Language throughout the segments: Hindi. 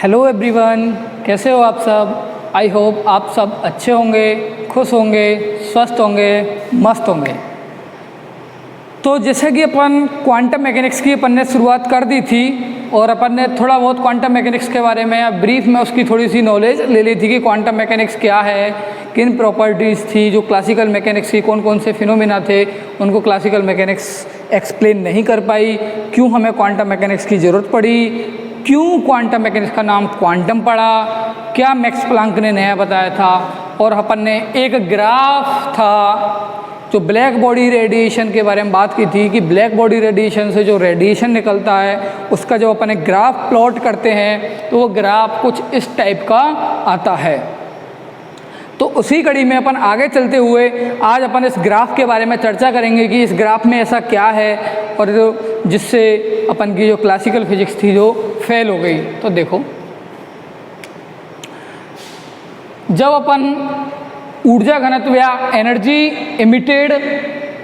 हेलो एवरीवन, कैसे हो आप सब। आई होप आप सब अच्छे होंगे, खुश होंगे, स्वस्थ होंगे, मस्त होंगे। तो जैसे कि अपन क्वांटम मैकेनिक्स की अपन ने शुरुआत कर दी थी और अपन ने थोड़ा बहुत क्वांटम मैकेनिक्स के बारे में या ब्रीफ में उसकी थोड़ी सी नॉलेज ले ली थी कि क्वांटम मैकेनिक्स क्या है, किन प्रॉपर्टीज़ थी जो क्लासिकल मैकेनिक्स की, कौन कौन से फिनोमिना थे उनको क्लासिकल मैकेनिक्स एक्सप्लेन नहीं कर पाई, क्यों हमें क्वांटम मैकेनिक्स की ज़रूरत पड़ी, क्यों क्वांटम मैकेनिक्स का नाम क्वांटम पड़ा, क्या मैक्स प्लांक ने नया बताया था। और अपन ने एक ग्राफ था जो ब्लैक बॉडी रेडिएशन के बारे में बात की थी कि ब्लैक बॉडी रेडिएशन से जो रेडिएशन निकलता है उसका जब अपन एक ग्राफ प्लॉट करते हैं तो वो ग्राफ कुछ इस टाइप का आता है। तो उसी कड़ी में अपन आगे चलते हुए आज अपन इस ग्राफ के बारे में चर्चा करेंगे कि इस ग्राफ में ऐसा क्या है और जिससे अपन की जो क्लासिकल फिजिक्स थी जो फेल हो गई। तो देखो, जब अपन ऊर्जा घनत्व या एनर्जी इमिटेड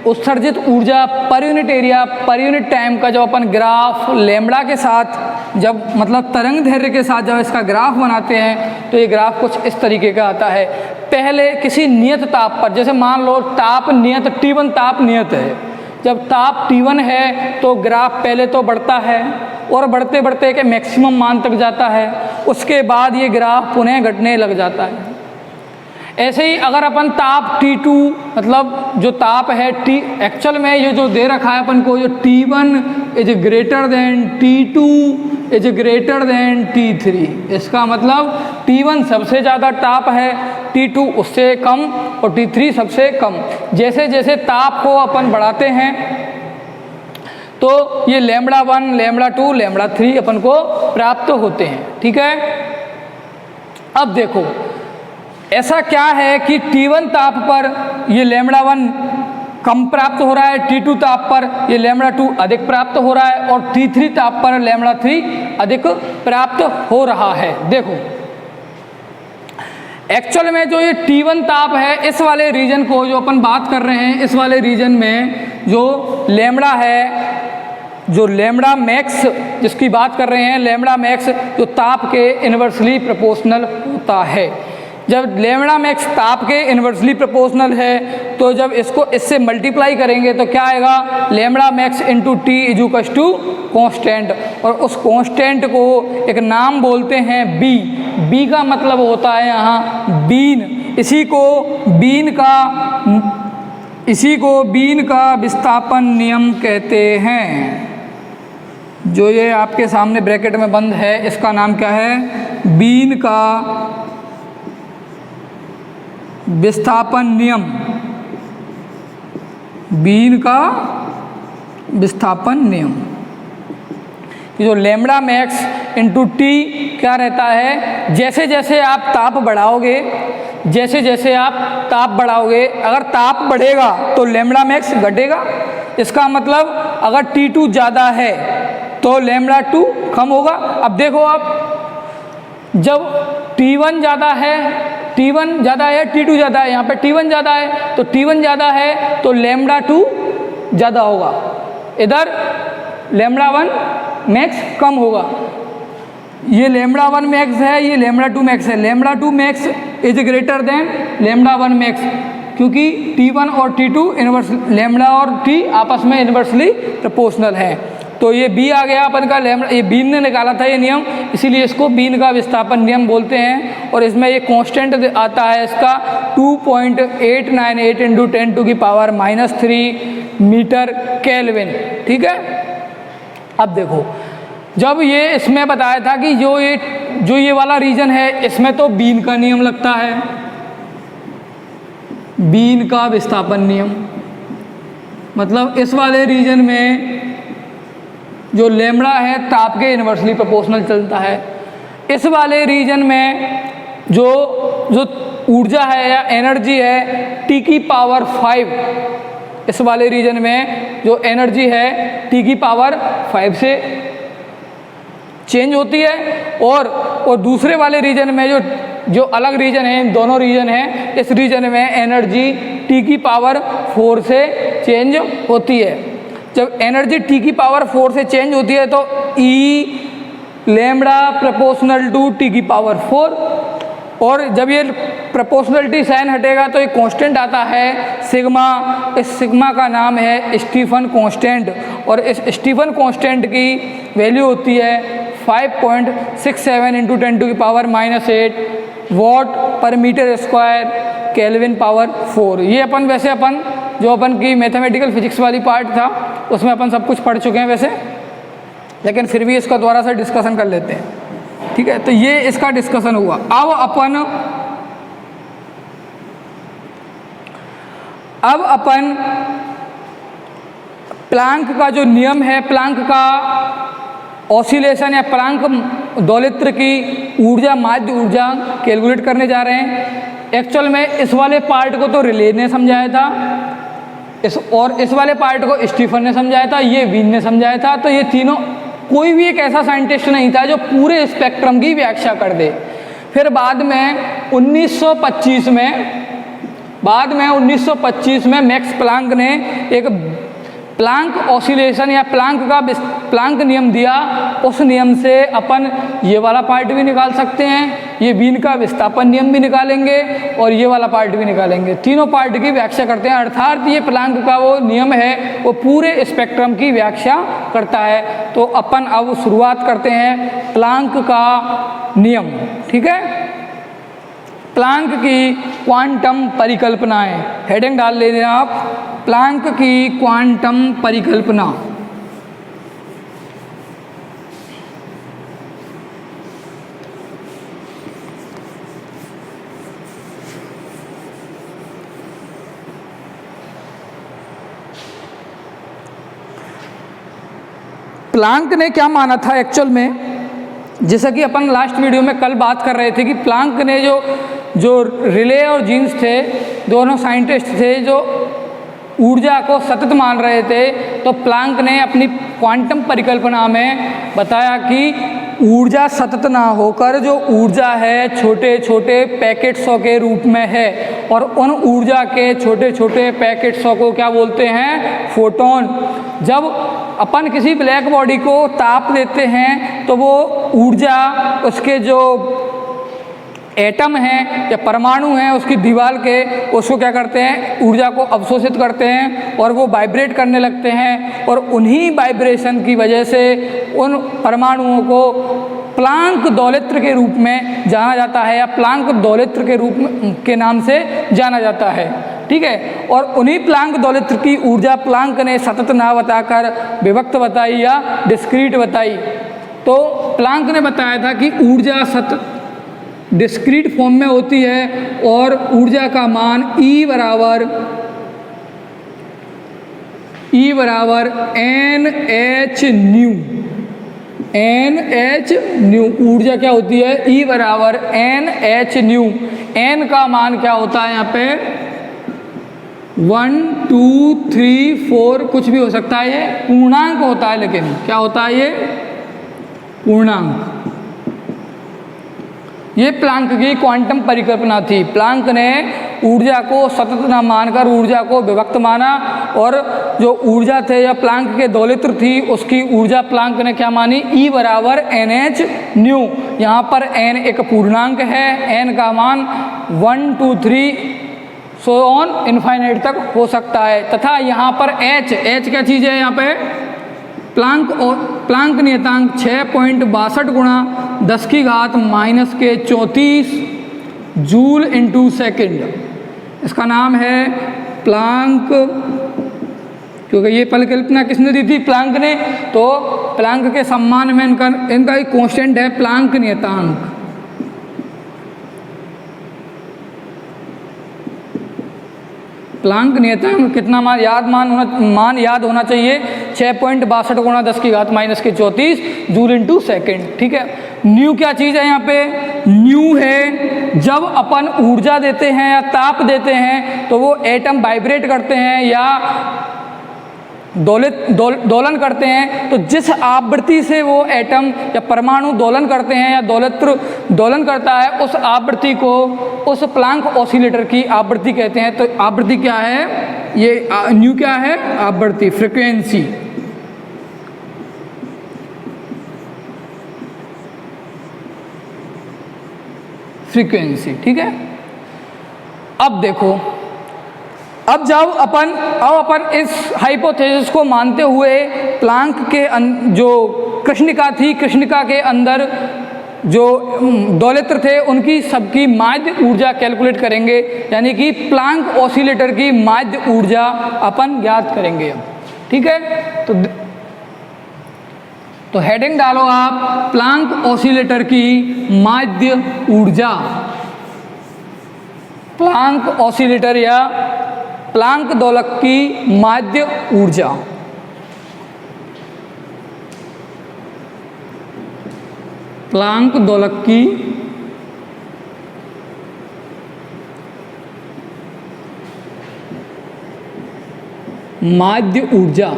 उत्सर्जित ऊर्जा per unit area per unit time का जब अपन ग्राफ लैम्बडा के साथ जब मतलब तरंग दैर्घ्य के साथ जब इसका ग्राफ बनाते हैं तो ये ग्राफ कुछ इस तरीके का आता है। पहले किसी नियत ताप पर, जैसे मान लो ताप नियत T1 ताप नियत है, जब ताप T1 है तो ग्राफ पहले तो बढ़ता है और बढ़ते बढ़ते के मैक्सिमम मान तक जाता है, उसके बाद ये ग्राफ पुनः घटने लग जाता है। ऐसे ही अगर अपन ताप T2 मतलब जो ताप है एक्चुअल में ये जो दे रखा है अपन को, जो T1 is greater than T2 is greater than T3, इसका मतलब T1 सबसे ज़्यादा ताप है, T2 उससे कम और T3 सबसे कम। जैसे जैसे ताप को अपन बढ़ाते हैं तो ये लैम्बडा 1, लैम्बडा 2, लैम्बडा 3 अपन को प्राप्त होते हैं। ठीक है, अब देखो ऐसा क्या है कि T1 ताप पर ये लैम्बडा 1 कम प्राप्त हो रहा है, T2 ताप पर ये लैम्बडा 2 अधिक प्राप्त हो रहा है और T3 ताप पर लैम्बडा 3 अधिक प्राप्त हो रहा है। देखो एक्चुअल में जो ये T1 ताप है इस वाले रीजन को जो अपन बात कर रहे हैं, इस वाले रीजन में जो लैम्बडा है, जो लैम्बडा मैक्स जिसकी बात कर रहे हैं, लैम्बडा मैक्स जो ताप के इन्वर्सली प्रोपोर्शनल होता है। जब लैम्बडा मैक्स ताप के इन्वर्सली प्रोपोर्शनल है तो जब इसको इससे मल्टीप्लाई करेंगे तो क्या आएगा, लैम्बडा मैक्स इंटू टी इजुकस टू कॉन्स्टेंट, और उस कॉन्स्टेंट को एक नाम बोलते हैं बी। बी का मतलब होता है यहाँ बीन, इसी को बीन का विस्थापन नियम कहते हैं। जो ये आपके सामने ब्रैकेट में बंद है इसका नाम क्या है, बीन का विस्थापन नियम। बीन का विस्थापन नियम, जो लैम्बडा मैक्स इंटू टी क्या रहता है, जैसे जैसे आप ताप बढ़ाओगे, जैसे जैसे आप ताप बढ़ाओगे, अगर ताप बढ़ेगा तो लैम्बडा मैक्स घटेगा। इसका मतलब अगर T2 ज़्यादा है तो लैम्बडा 2 कम होगा। अब देखो आप, जब T1 ज़्यादा है, T1 ज़्यादा है, T2 ज़्यादा है, यहाँ पे T1 ज़्यादा है तो T1 ज़्यादा है तो लैम्बडा 2 ज़्यादा होगा, इधर लैम्बडा 1 मैक्स कम होगा। ये लैम्बडा 1 मैक्स है, ये लैम्बडा 2 मैक्स है, lambda 2 max is greater than lambda 1 max, क्योंकि T1 और T2 इन्वर्स, लैम्बडा और T आपस में इन्वर्सली प्रोपोर्शनल है। तो ये बी आ गया अपन का लैम्बडा, ये बीन ने निकाला था ये नियम, इसीलिए इसको बीन का विस्थापन नियम बोलते हैं। और इसमें ये कांस्टेंट आता है इसका 2.898 इंटू 10⁻³ मीटर केल्विन। ठीक है, अब देखो जब ये इसमें बताया था कि जो ये वाला रीजन है इसमें तो बीन का नियम लगता है, बीन का विस्थापन नियम, मतलब इस वाले रीजन में जो लैम्बडा है ताप के इन्वर्सली प्रोपोर्शनल चलता है। इस वाले रीजन में जो ऊर्जा है या एनर्जी है T⁵, इस वाले रीजन में जो एनर्जी है T⁵ से चेंज होती है। और दूसरे वाले रीजन में जो अलग रीजन है, इन दोनों रीजन है, इस रीजन में एनर्जी T⁴ से चेंज होती है। जब एनर्जी T⁴ से चेंज होती है तो E lambda proportional to t की पावर 4, और जब ये प्रोपोर्शनलिटी साइन हटेगा तो एक कांस्टेंट आता है सिग्मा। इस सिग्मा का नाम है स्टीफन कांस्टेंट, और इस स्टीफन कांस्टेंट की वैल्यू होती है 5.67 इंटू 10 टू की पावर -8 वॉट पर मीटर स्क्वायर केल्विन पावर 4। ये अपन वैसे अपन जो अपन की मैथमेटिकल फिजिक्स वाली पार्ट था उसमें अपन सब कुछ पढ़ चुके हैं वैसे, लेकिन फिर भी इसका दोबारा से डिस्कशन कर लेते हैं। ठीक है, तो ये इसका डिस्कशन हुआ। अब अपन प्लांक का जो नियम है, प्लांक का ऑसिलेशन या प्लांक दोलित्र की ऊर्जा, माध्य ऊर्जा कैलकुलेट करने जा रहे हैं। एक्चुअल में इस वाले पार्ट को तो रिले ने समझाया था, इस वाले पार्ट को स्टीफन ने समझाया था, ये वीन ने समझाया था। तो ये तीनों, कोई भी एक ऐसा साइंटिस्ट नहीं था जो पूरे स्पेक्ट्रम की व्याख्या कर दे। फिर बाद में 1925 में मैक्स प्लांक ने एक प्लांक ऑसिलेशन या प्लांक नियम दिया। उस नियम से अपन ये वाला पार्ट भी निकाल सकते हैं, ये वीन का विस्थापन नियम भी निकालेंगे और ये वाला पार्ट भी निकालेंगे। तीनों पार्ट की व्याख्या करते हैं, अर्थात ये प्लांक का वो नियम है वो पूरे स्पेक्ट्रम की व्याख्या करता है। तो अपन अब शुरुआत करते हैं प्लांक का नियम। ठीक है, प्लांक की क्वांटम परिकल्पनाएं, हेडिंग डाल लेते हैं आप, प्लांक की क्वांटम परिकल्पना। प्लांक ने क्या माना था एक्चुअल में, जैसा कि अपन लास्ट वीडियो में कल बात कर रहे थे कि प्लांक ने जो रिले और जीन्स थे, दोनों साइंटिस्ट थे जो ऊर्जा को सतत मान रहे थे। तो प्लांक ने अपनी क्वांटम परिकल्पना में बताया कि ऊर्जा सतत ना होकर जो ऊर्जा है छोटे छोटे पैकेट्सों के रूप में है, और उन ऊर्जा के छोटे छोटे पैकेट्सों को क्या बोलते हैं, फोटोन। जब अपन किसी ब्लैक बॉडी को ताप देते हैं तो वो ऊर्जा उसके जो एटम हैं या परमाणु हैं उसकी दीवार के, उसको क्या करते हैं, ऊर्जा को अवशोषित करते हैं और वो वाइब्रेट करने लगते हैं, और उन्हीं वाइब्रेशन की वजह से उन परमाणुओं को प्लांक दोलित्र के रूप में जाना जाता है या प्लांक दोलित्र के रूप में के नाम से जाना जाता है। ठीक है, और उन्हीं प्लांक दोलित्र की ऊर्जा प्लांक ने सतत ना बताकर विभक्त बताई या डिस्क्रीट बताई। तो प्लांक ने बताया था कि ऊर्जा सतत डिस्क्रीट फॉर्म में होती है और ऊर्जा का मान E बराबर NH न्यू। ऊर्जा क्या होती है, E बराबर NH न्यू। N का मान क्या होता है यहाँ पे 1 2 3 4 कुछ भी हो सकता है, ये पूर्णांक होता है। लेकिन क्या होता है, ये पूर्णांक। ये प्लांक की क्वांटम परिकल्पना थी। प्लांक ने ऊर्जा को सतत न मानकर ऊर्जा को विभक्त माना, और जो ऊर्जा थे या प्लांक के दोलित्र थी उसकी ऊर्जा प्लांक ने क्या मानी, E बराबर NH न्यू। यहाँ पर N एक पूर्णांक है, N का मान 1 2 3 सो ऑन इनफाइनाइट तक हो सकता है। तथा यहाँ पर H क्या चीज़ है, यहाँ पे प्लांक नियतांक 6.62 गुणा 10 की घात -34 जूल इंटू सेकेंड। इसका नाम है प्लांक, क्योंकि ये परिकल्पना किसने दी थी, प्लांक ने। तो प्लांक के सम्मान में इनका एक कांस्टेंट है प्लांक नियतांक। प्लांक नियतांक कितना मान याद होना चाहिए, 6.62 गुणा 10 की घात -34 जूल इंटू सेकेंड। ठीक है, न्यू क्या चीज़ है यहाँ पे, न्यू है जब अपन ऊर्जा देते हैं या ताप देते हैं तो वो एटम वाइब्रेट करते हैं या दोलन करते हैं। तो जिस आवृत्ति से वो एटम या परमाणु दोलन करते हैं या दोलित्र दोलन करता है, उस आवृत्ति को उस प्लांक ऑसिलेटर की आवृत्ति कहते हैं। तो आवृत्ति क्या है, ये न्यू क्या है, आवृत्ति, फ्रीक्वेंसी। फ्रीक्वेंसी। ठीक है, अब देखो, अब जब अपन इस हाइपोथेसिस को मानते हुए प्लांक के जो कृष्णिका थी, कृष्णिका के अंदर जो दोलित्र थे उनकी सबकी माध्य ऊर्जा कैलकुलेट करेंगे, यानी कि प्लांक ऑसिलेटर की माध्य ऊर्जा अपन ज्ञात करेंगे अब। ठीक है, तो हेडिंग डालो आप, प्लांक ऑसिलेटर की माध्य ऊर्जा। प्लांक ऑसिलेटर या प्लांक दोलक की माध्य ऊर्जा। प्लांक दोलक की माध्य ऊर्जा।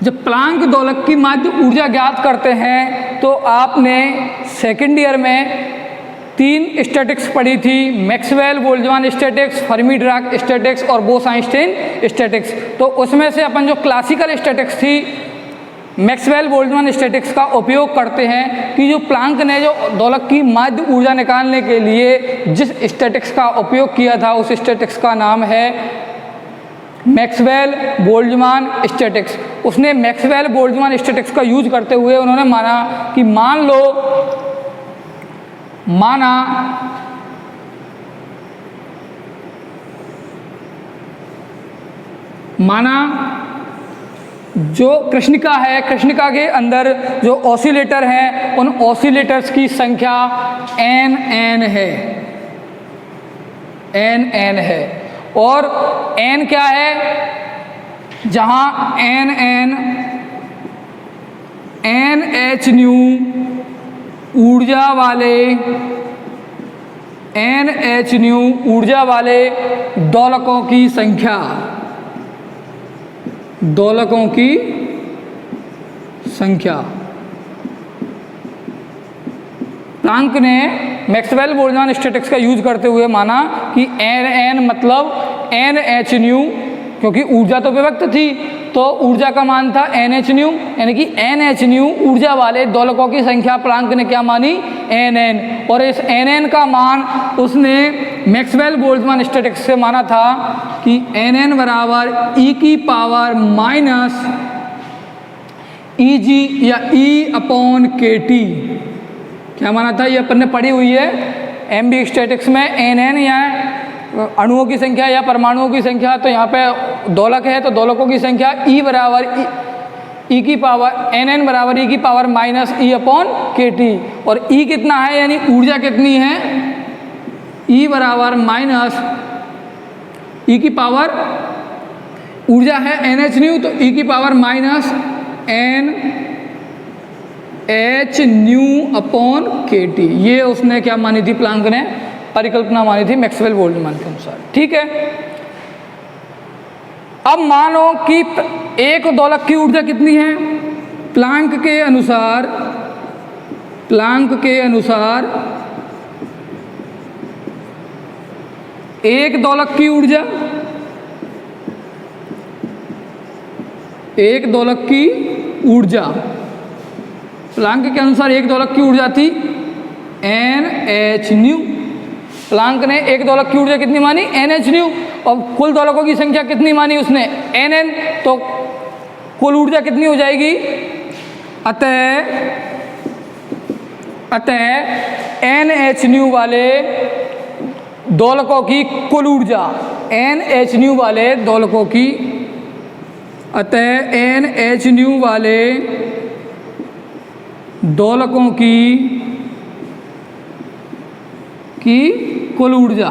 जब प्लांक दोलक की माध्य ऊर्जा ज्ञात करते हैं तो आपने सेकेंड ईयर में 3 स्टैटिक्स पढ़ी थी, Maxwell Boltzmann statics, Fermi Dirac statics और बोस-आइंस्टाइन स्टैटिक्स। तो उसमें से अपन जो क्लासिकल स्टैटिक्स थी, मैक्सवेल बोल्ट्जमान स्टैटिक्स का उपयोग करते हैं कि जो प्लांक ने जो दोलक की माध्य ऊर्जा निकालने के लिए जिस स्टैटिक्स का उपयोग किया था उस स्टैटिक्स का नाम है मैक्सवेल बोल्ट्जमान स्टैटिक्स। उसने मैक्सवेल बोल्ट्जमान स्टैटिक्स का यूज करते हुए उन्होंने माना कि माना जो कृष्णिका है, कृष्णिका के अंदर जो ऑसिलेटर हैं उन ऑसिलेटर्स की संख्या n है, n है। और n क्या है, जहां NH न्यू ऊर्जा वाले दोलकों की संख्या, प्लांक ने मैक्सवेल बोल्ट्जमान स्टैटिक्स का यूज करते हुए माना कि n मतलब NH न्यू, क्योंकि ऊर्जा तो विभक्त थी तो ऊर्जा का मान था NH न्यू, यानी कि NH न्यू ऊर्जा वाले दोलकों की संख्या प्लांक ने क्या मानी, NN। और इस NN का मान उसने मैक्सवेल बोल्ट्जमान स्टैटिक्स से माना था कि NN बराबर e की पावर माइनस EG या E/KT। क्या माना था, ये अपन ने पढ़ी हुई है MB स्टैटिक्स में। NN या अणुओं की संख्या या परमाणुओं की संख्या, तो यहाँ पे दोलक है तो दोलकों की संख्या E बराबर E की पावर NN बराबर E की पावर माइनस E/KT। और E कितना है, यानी ऊर्जा कितनी है, E बराबर माइनस E की पावर, ऊर्जा है NH न्यू तो E की पावर माइनस NH न्यू/KT। ये उसने क्या मानी थी, प्लांक ने परिकल्पना मानी थी मैक्सवेल बोल्ट्जमान के अनुसार। ठीक है, अब मानो कि एक दोलक की ऊर्जा कितनी है, प्लांक के अनुसार एक दोलक की ऊर्जा प्लांक के अनुसार एक दोलक की ऊर्जा थी NH न्यू। प्लांक ने एक दोलक की ऊर्जा कितनी मानी, NH न्यू, और कुल दोलकों की संख्या कितनी मानी उसने, NN। तो कुल ऊर्जा कितनी हो जाएगी, अतः NH न्यू वाले दोलकों की कुल ऊर्जा, NH न्यू वाले दोलकों की, अतः NH न्यू वाले दोलकों की कुल ऊर्जा,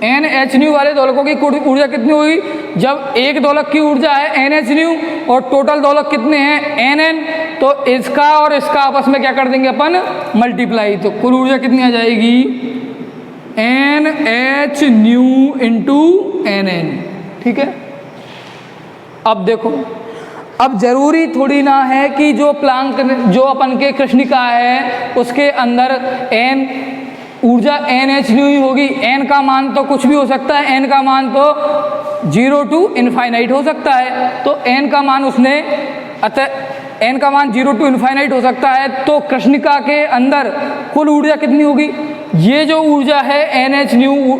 NH न्यू वाले दोलकों की कुल ऊर्जा कितनी हुई, जब एक दोलक की ऊर्जा है NH न्यू और टोटल दोलक कितने हैं NN, तो इसका और इसका आपस में क्या कर देंगे अपन, मल्टीप्लाई। तो कुल ऊर्जा कितनी आ जाएगी, NH न्यू इंटू NN। ठीक है, अब देखो, अब जरूरी थोड़ी ना है कि जो प्लांक जो अपन के कृष्णिका है उसके अंदर ऊर्जा NH न्यू ही होगी। N का मान तो कुछ भी हो सकता है, N का मान तो 0 to इनफाइनाइट हो सकता है। तो N का मान उसने, अतः एन का मान 0 टू इन्फाइनाइट हो सकता है, तो कृष्णिका के अंदर कुल ऊर्जा कितनी होगी? ये जो ऊर्जा है NH न्यू,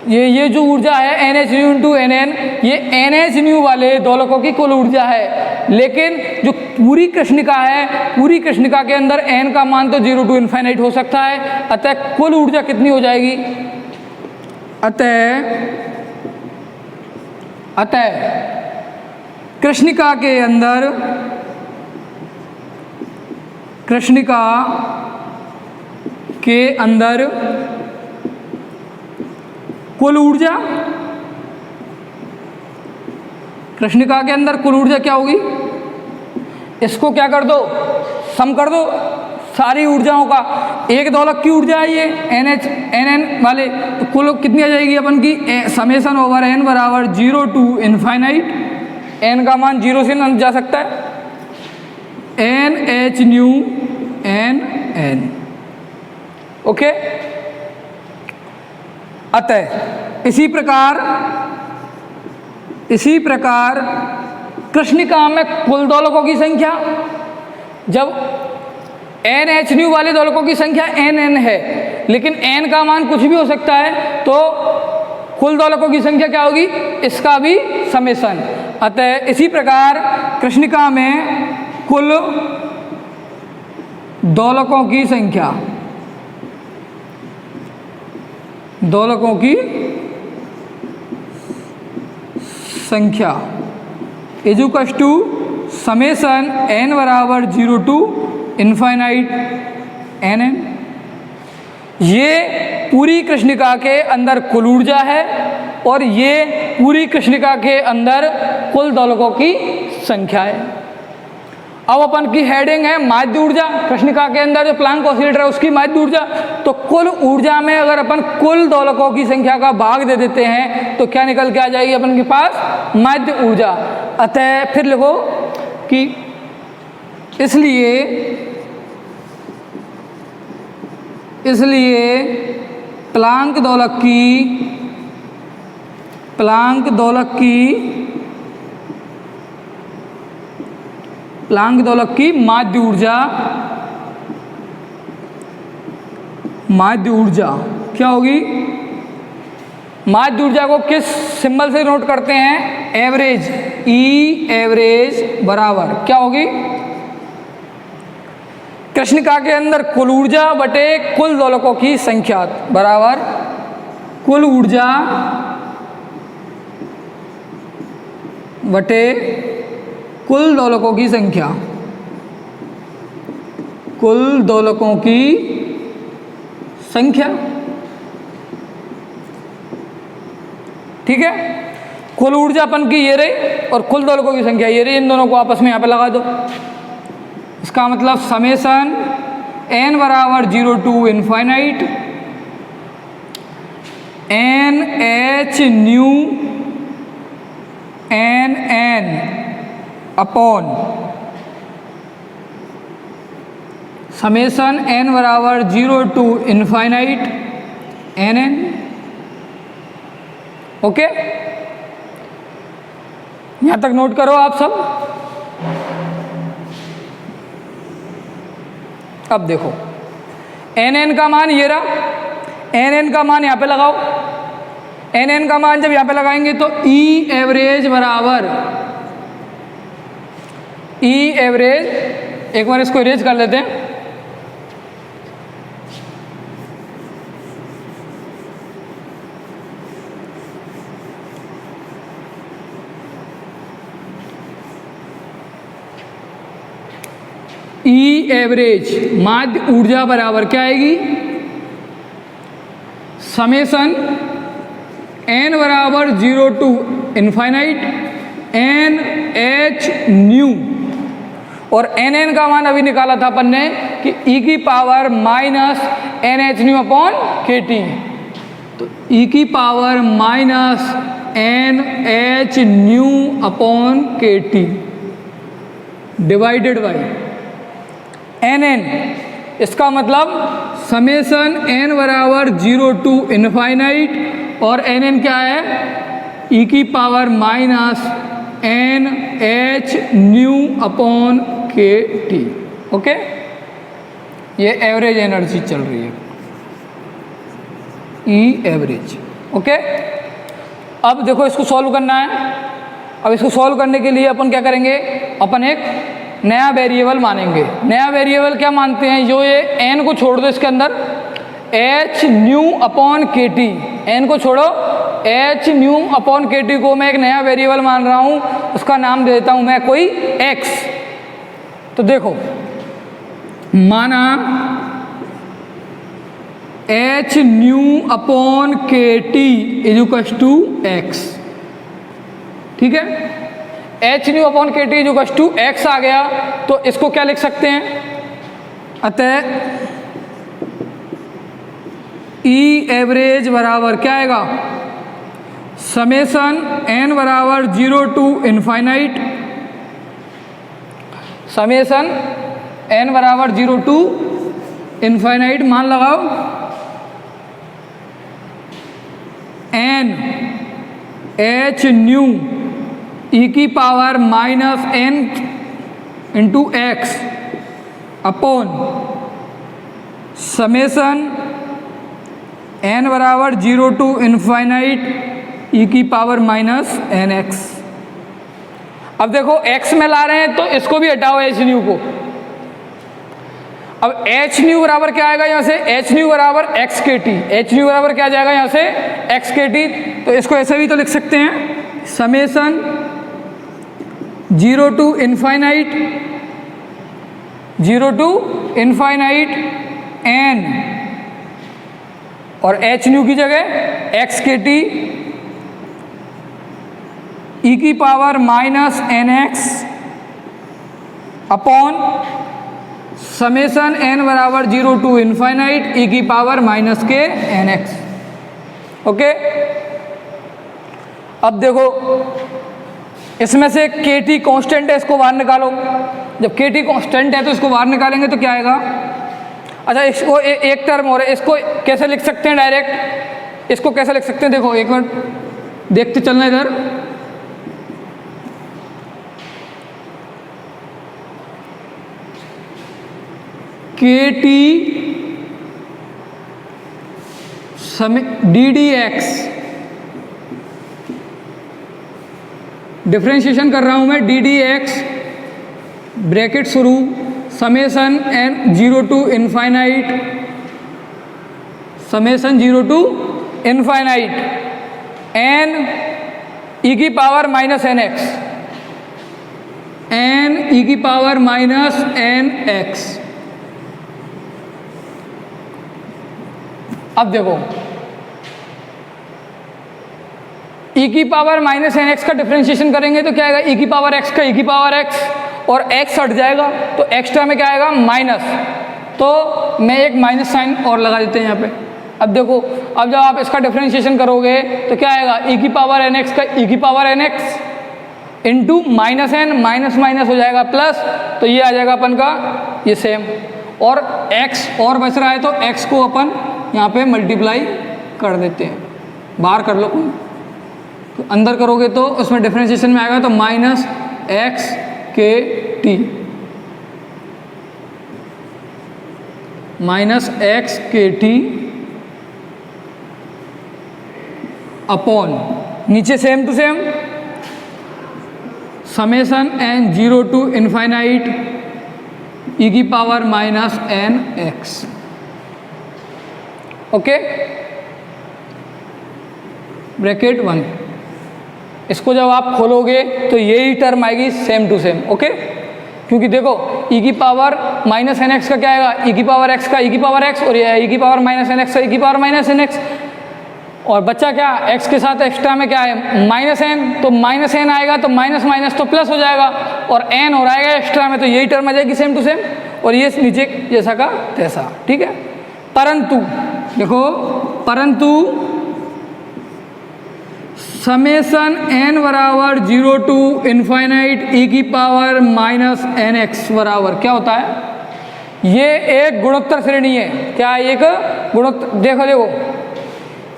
ये जो ऊर्जा है NH न्यू इंटू NN, ये NH न्यू वाले दोलकों की कुल ऊर्जा है। लेकिन जो पूरी कृष्णिका है, पूरी कृष्णिका के अंदर N का मान तो 0 टू इन्फाइनाइट हो सकता है, अतः कुल ऊर्जा कितनी हो जाएगी? अतः कृष्णिका के अंदर, कृष्णिका के अंदर कुल ऊर्जा, कृष्णिका के अंदर कुल ऊर्जा क्या होगी? इसको क्या कर दो, सम कर दो सारी ऊर्जाओं का। एक दोलक की ऊर्जा है ये NH NN वाले, तो कुल कितनी आ जाएगी अपन की? समेशन ओवर N बराबर 0 टू इन्फाइनाइट, N का मान 0 से न जा सकता है, NH न्यू NN। ओके, अतः इसी प्रकार कृष्णिका में कुल दोलकों की संख्या, जब NH न्यू वाले दोलकों की संख्या NN है, लेकिन N का मान कुछ भी हो सकता है, तो कुल दोलकों की संख्या क्या होगी? इसका भी समेशन। अतः इसी प्रकार कृष्णिका में कुल दोलकों की संख्या, दोलकों की संख्या इजुकस टू समेशन N बराबर 0 टू इन्फाइनाइट NN। ये पूरी कृष्णिका के अंदर कुल ऊर्जा है और ये पूरी कृष्णिका के अंदर कुल दोलकों की संख्या है। अब अपन की हेडिंग है माध्य ऊर्जा। कृष्णिका के अंदर जो प्लांक ऑसिलेटर है उसकी माध्य ऊर्जा, तो कुल ऊर्जा में अगर अपन कुल दोलकों की संख्या का भाग दे देते हैं तो क्या निकल के आ जाएगी अपन के पास? माध्य ऊर्जा। अतः फिर लिखो कि इसलिए प्लांक दोलक की माध्य ऊर्जा क्या होगी? माध्य ऊर्जा को किस सिंबल से नोट करते हैं? एवरेज। ई एवरेज बराबर क्या होगी? कृष्णिका के अंदर कुल ऊर्जा बटे कुल दोलकों की संख्या बराबर कुल ऊर्जा बटे कुल दोलकों की संख्या, कुल दोलकों की संख्या। ठीक है, कुल ऊर्जा अपन की ये रही और कुल दोलकों की संख्या ये रही, इन दोनों को आपस में यहाँ पे लगा दो। इसका मतलब समेशन N बराबर 0 to infinite NH nu NN upon summation N बराबर 0 टू इन्फाइनाइट NN। ओके, यहां तक नोट करो आप सब। अब देखो NN का मान ये रहा, NN का मान यहां पे लगाओ। NN का मान जब यहां पे लगाएंगे तो E एवरेज बराबर E एवरेज, एक बार इसको इरेज कर लेते हैं। E एवरेज माध्य ऊर्जा बराबर क्या आएगी? समेशन N बराबर 0 टू इन्फाइनाइट NH न्यू, और NN का मान अभी निकाला था अपन ने कि E की power minus NH new upon KT, तो E की power minus NH new upon KT divided by NN। इसका मतलब समेशन N बराबर 0 टू इन्फाइनाइट और NN क्या है? E की power minus NH new upon K t. Okay, ये एवरेज एनर्जी चल रही है, ई एवरेज। ओके, अब देखो इसको सॉल्व करना है। अब इसको सॉल्व करने के लिए अपन क्या करेंगे, अपन एक नया वेरिएबल मानेंगे। नया वेरिएबल क्या मानते हैं, जो ये एन को छोड़ दो इसके अंदर, H nu upon K T, N को छोड़ो, H nu upon K T को मैं एक नया वेरिएबल मान रहा हूँ, उसका नाम दे देता हूँ मैं कोई एक्स। तो देखो माना H nu upon K T is equals to X. ठीक है, H nu upon K T is equals to X आ गया, तो इसको क्या लिख सकते हैं, अतः ई एवरेज बराबर क्या आएगा, समेसन एन बराबर 0 टू इनफाइनाइट, समेसन एन बराबर 0 टू इनफाइनाइट, मान लगाओ एन एच न्यू ई की power minus n into x upon summation n बराबर 0 टू इनफाइनाइट ई की पावर माइनस एन एक्स। अब देखो एक्स में ला रहे हैं तो इसको भी हटाओ एच न्यू को। अब एच न्यू बराबर क्या आएगा यहाँ से, एच न्यू बराबर एक्स के टी, एच न्यू बराबर क्या जाएगा यहाँ से एक्स के टी। तो इसको ऐसे भी तो लिख सकते हैं, summation 0 to infinite, 0 to infinite n और एच न्यू की जगह एक्स के टी ई की power minus N x upon summation n बराबर 0 टू इनफाइनाइट ई की power minus k n x. Okay, अब देखो इसमें से के टी कॉन्स्टेंट है, इसको बाहर निकालो। जब के टी कॉन्स्टेंट है तो इसको बाहर निकालेंगे तो क्या आएगा, अच्छा इसको एक टर्म और है, इसको कैसे लिख सकते हैं डायरेक्ट, इसको कैसे लिख सकते हैं, देखो एक मिनट देखते चलना इधर। K T D D X, differentiation कर रहा हूं मैं, डी डी एक्स ब्रैकेट शुरू summation N 0 to infinite, summation 0 to infinite N E की power minus N X, N E की पावर माइनस एन एक्स। अब देखो e की पावर माइनस एन एक्स का डिफ्रेंशिएशन करेंगे तो क्या आएगा, e की पावर x का e की पावर x और x हट जाएगा तो एक्स्ट्रा में क्या आएगा माइनस, तो मैं एक माइनस साइन और लगा देते हैं यहाँ पे। अब देखो, अब जब आप इसका डिफ्रेंशिएशन करोगे तो क्या आएगा, e की पावर एन एक्स का e की power n x into minus n, minus minus हो जाएगा प्लस, तो ये आ जाएगा अपन का ये सेम, और x और बच रहा है तो x को अपन यहाँ पे मल्टीप्लाई कर देते हैं, बाहर कर लो, तो अंदर करोगे तो उसमें डिफरेंशिएशन में आएगा तो माइनस एक्स के टी, माइनस एक्स के टी अपॉन नीचे same to same summation N 0 to infinite ई की power minus N x. Okay, bracket 1, इसको जब आप खोलोगे तो यही टर्म आएगी सेम टू सेम। ओके, क्योंकि देखो e की पावर माइनस एन एक्स का क्या आएगा, e की पावर x का e की पावर x, और ये e की पावर माइनस एन एक्स का e की पावर माइनस एन एक्स, और बच्चा क्या x के साथ एक्स्ट्रा में क्या है माइनस एन, तो माइनस एन आएगा तो माइनस माइनस तो प्लस हो जाएगा, और n और आएगा एक्स्ट्रा में तो यही टर्म आ जाएगी सेम टू सेम, और ये नीचे जैसा का तैसा। ठीक है, परंतु देखो, परंतु समेसन एन बराबर 0 टू इनफाइनाइट ई की पावर माइनस एन एक्स बराबर क्या होता है, ये एक गुणोत्तर श्रेणी है। क्या है, एक गुणोत्तर, देखो देखो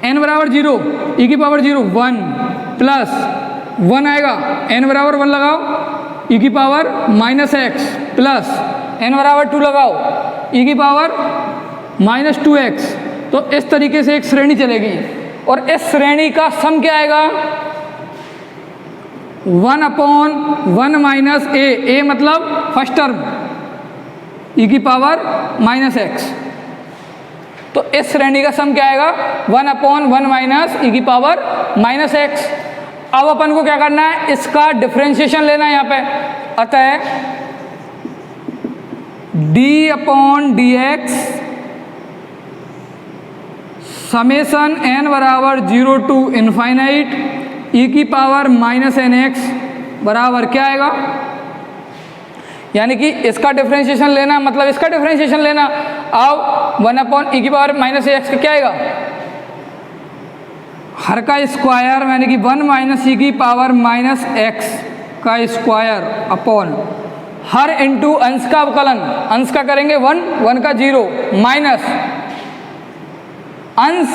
एन बराबर 0 ई की पावर 0 1 प्लस 1 आएगा, एन बराबर 1 लगाओ ई की power minus x plus n बराबर 2 लगाओ ई की पावर माइनस 2x। तो इस तरीके से एक श्रेणी चलेगी और इस श्रेणी का सम क्या आएगा 1/1 माइनस ए मतलब फर्स्ट टर्म ई की पावर माइनस एक्स। तो इस श्रेणी का सम क्या आएगा 1/1 माइनस ई की पावर माइनस एक्स। अब अपन को क्या करना है, इसका डिफरेंशिएशन लेना है यहाँ पे। अतः d/dx समेशन n बराबर 0 टू इनफाइनाइट ई की पावर माइनस nx बराबर क्या आएगा, यानी कि इसका डिफरेंशिएशन लेना मतलब इसका डिफरेंशिएशन लेना। अब 1/e की पावर माइनस एक्स क्या आएगा, हर का स्क्वायर यानी कि 1 माइनस ई की पावर माइनस एक्स का स्क्वायर अपॉन हर इंटू अंश का अवकलन, अंश का करेंगे 1, 1 का 0 माइनस अंश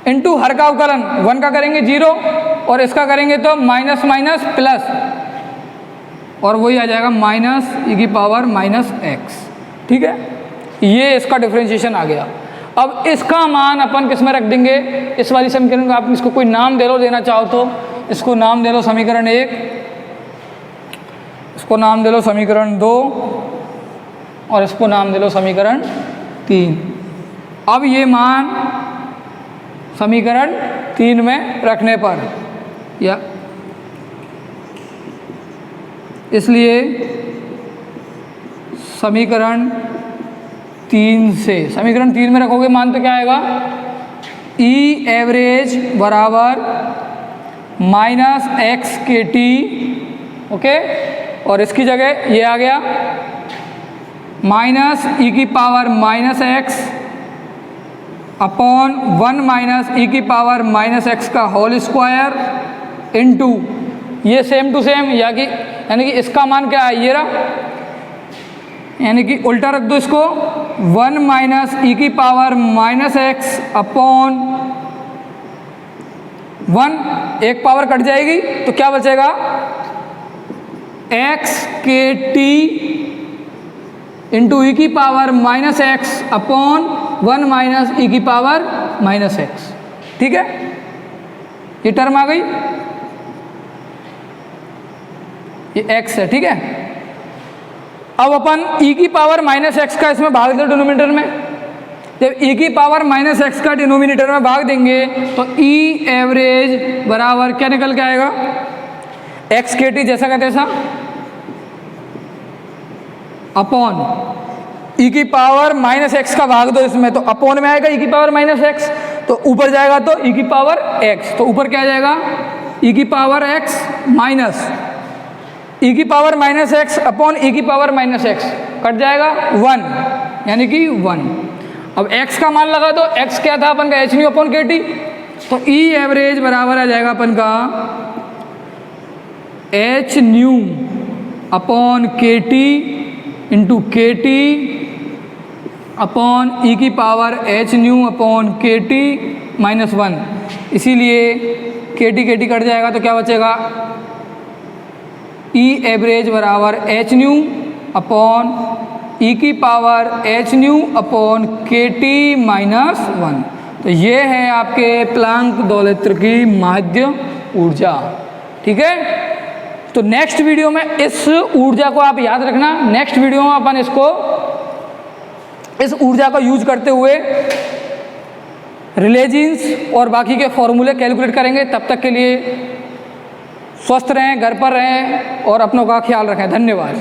इंटू हर का अवकलन 1 का करेंगे 0 और इसका करेंगे तो माइनस माइनस प्लस और वही आ जाएगा माइनस ई की पावर माइनस एक्स। ठीक है, ये इसका डिफरेंशिएशन आ गया। अब इसका मान अपन किस में रख देंगे, इस वाली समीकरण को आप इसको कोई नाम दे लो, देना चाहो तो इसको नाम दे लो समीकरण 1, इसको नाम दे लो समीकरण 2 और इसको नाम दे लो समीकरण 3। अब ये मान समीकरण 3 में रखने पर या इसलिए समीकरण 3 से समीकरण 3 में रखोगे मान तो क्या आएगा, ई एवरेज बराबर माइनस एक्स के टी। ओके, और इसकी जगह ये आ गया माइनस ई की power minus x upon 1 minus ई की पावर माइनस एक्स का होल स्क्वायर इनटू ये सेम टू सेम यानी कि इसका मान क्या है, ये रहा, यानी कि उल्टा रख दो इसको 1 माइनस ई की पावर माइनस एक्स अपॉन 1, एक पावर कट जाएगी तो क्या बचेगा एक्स के टी इंटू ई की power minus x upon 1 minus ई की पावर माइनस एक्स। ठीक है, ये टर्म आ गई, ये एक्स है। ठीक है, अब अपन ई की पावर माइनस एक्स का इसमें भाग दो डिनोमिनेटर में। जब ई की पावर माइनस एक्स का डिनोमिनेटर में भाग देंगे तो ई एवरेज बराबर क्या निकल के आएगा, एक्स के टी जैसा का तैसा अपॉन ई की पावर माइनस एक्स का भाग दो इसमें तो अपॉन में आएगा ई की पावर माइनस एक्स, तो ऊपर जाएगा तो ई की पावर एक्स, तो ऊपर क्या जाएगा ई की पावर एक्स माइनस ई की पावर माइनस एक्स अपॉन ई की पावर माइनस एक्स कट जाएगा 1 यानी कि 1। अब x का मान लगा दो, x क्या था अपन का H nu upon K T, तो ई एवरेज बराबर आ जाएगा अपन का H nu upon K T into के टी अपॉन ई की power H nu upon K T minus 1। इसीलिए के टी कट जाएगा तो क्या बचेगा ई एवरेज बराबर एच न्यू अपॉन ई की power H nu upon K T minus 1। तो ये है आपके प्लांक दोलत्र की माध्य ऊर्जा। ठीक है, तो नेक्स्ट वीडियो में इस ऊर्जा को आप याद रखना, नेक्स्ट वीडियो में अपन इस ऊर्जा का यूज करते हुए रिलेजेंस और बाकी के फॉर्मूले कैलकुलेट करेंगे। तब तक के लिए स्वस्थ रहें, घर पर रहें और अपनों का ख्याल रखें। धन्यवाद।